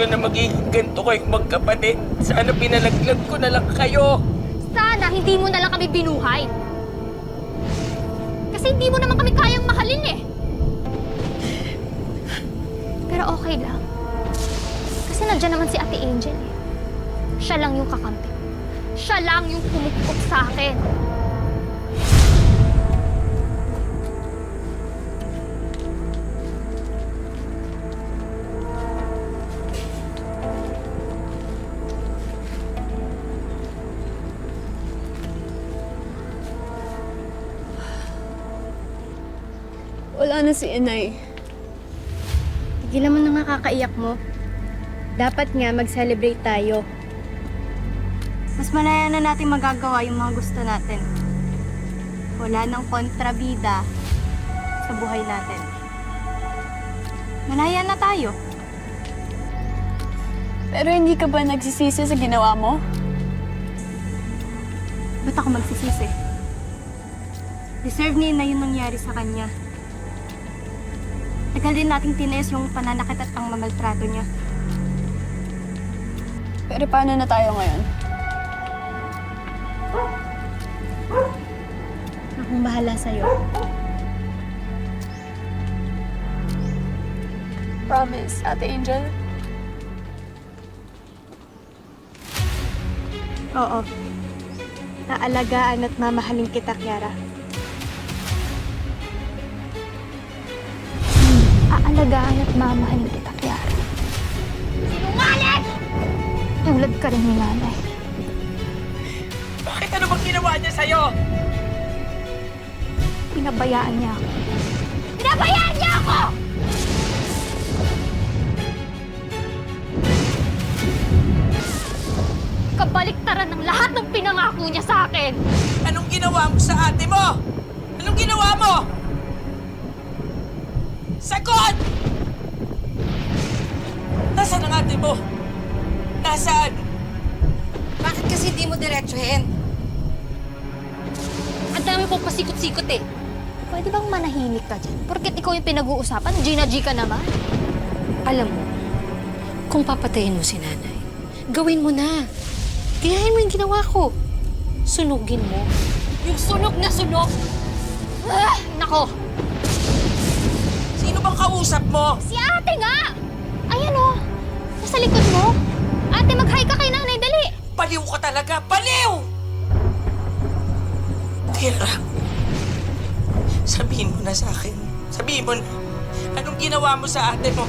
gulo na magiging ganito kayong magkapatid. Sana pinalaglag ko na lang kayo. Sana hindi mo na lang kami binuhay. Kasi hindi mo naman kami kayang mahalin eh. Pero okay lang. Kasi nandiyan naman si Ate Angel eh. Siya lang yung kakampi. Siya lang yung pumupok sa akin. Wala na si Inay. Tigilan mo na nga kakaiyak mo. Dapat nga mag-celebrate tayo. Mas malaya na natin magagawa yung mga gusto natin. Wala nang kontrabida sa buhay natin. Malaya na tayo. Pero hindi ka ba nagsisisi sa ginawa mo? Ba't ako magsisisi? Deserve ni Inay yung nangyari sa kanya. Tagal din nating tiniis yung pananakit at pangmamaltrato niya. Pero paano na tayo ngayon? Akong bahala sa'yo. Promise, Ate Angel? Oo. Aalagaan at mamahalin kita, Kiara. Aalagaan at mamahalin kita, Kiara. Sinungaling! Tulad ka rin ni Nanay. Bakit ano bang ginawa niya sa'yo? Pinabayaan niya ako. Pinabayaan niya ako! Kabaliktaran ng lahat ng pinangako niya sa akin! Anong ginawa mo sa ate mo? Anong ginawa mo? Sagot! Nasaan ang ate mo? Nasaan? Bakit kasi di mo diretsuhin? Ang dami pong pasikot-sikot eh. Pwede bang manahimik ka dyan? Porket ikaw yung pinag-uusapan, Gina G ka naman. Alam mo, kung papatayin mo si nanay, gawin mo na. Gayahin mo yung ginawa ko. Sunugin mo. Yung sunog na sunog! Nako! Sino bang kausap mo? Si ate nga! Ayan o! Nasa likod mo! Ate, mag-hi ka kay Nanay, dali! Baliw ka talaga! Baliw! Tira, sabihin mo na sa akin. Sabihin mo na, anong ginawa mo sa ate mo?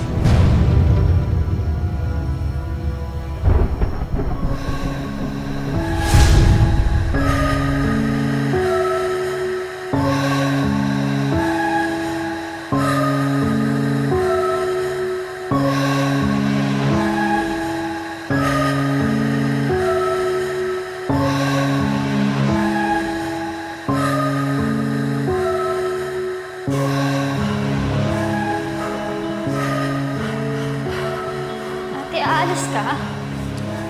Ate, aalis ka?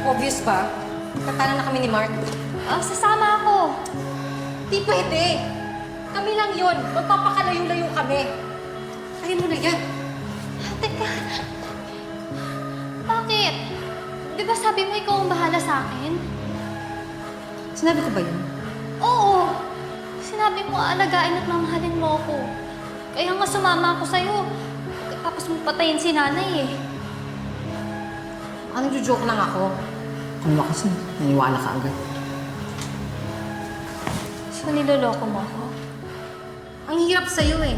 Obvious ba? Tatalo na kami ni Mark. Sasama ako. Di pwede. Kami lang yun. Magpapakalayo-layo kami. Ayaw mo na yan. Teka. Bakit? Di ba sabi mo ikaw ang bahala sa akin? Sinabi ko ba yun? Oo. Sinabi mo aalagaan at mamahalin mo ako. Kaya nga sumama ako sa'yo. Tapos mo patayin si Nanay eh. Ano, joke lang ako? Ano ba kasi? Naniwala ka agad. So niloloko mo ako? Ang hirap sa'yo eh.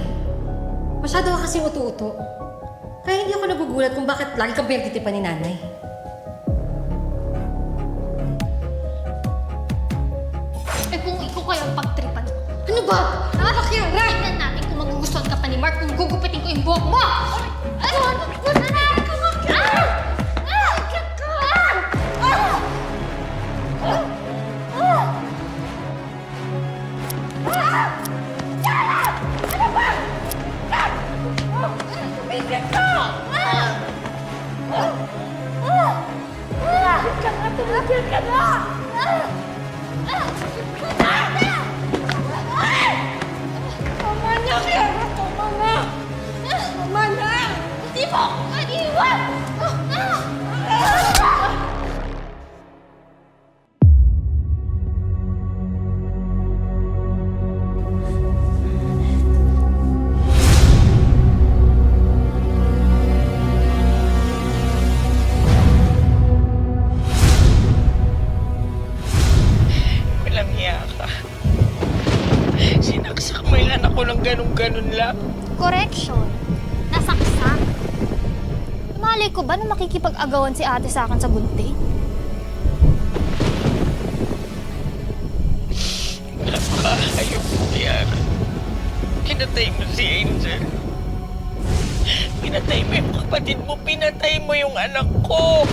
Masyado ka kasi utu-uto. Kaya hindi ako nagugulat kung bakit lagi kang pinagtitipan ni nanay. Eh kung ikaw kaya ang pagtripan mo. Ano ba? Kiara! Tignan natin kung magugustuhan ka pa ni Mark kung gugupitin ko yung buhok mo! Ano? Ano na? Tumigil ka na! Tama na, Kiara! Tama na! Tama na! Hindi mo ako maniwan! ng ganun-ganun lang. Correction. Nasaksak. Malay ko ba na makikipag-agawan si ate sa akin sa bunti? Napakahayop mo yan. Pinatay mo si Angel. Pinatay mo yung kapatid mo. Pinatay mo yung anak ko.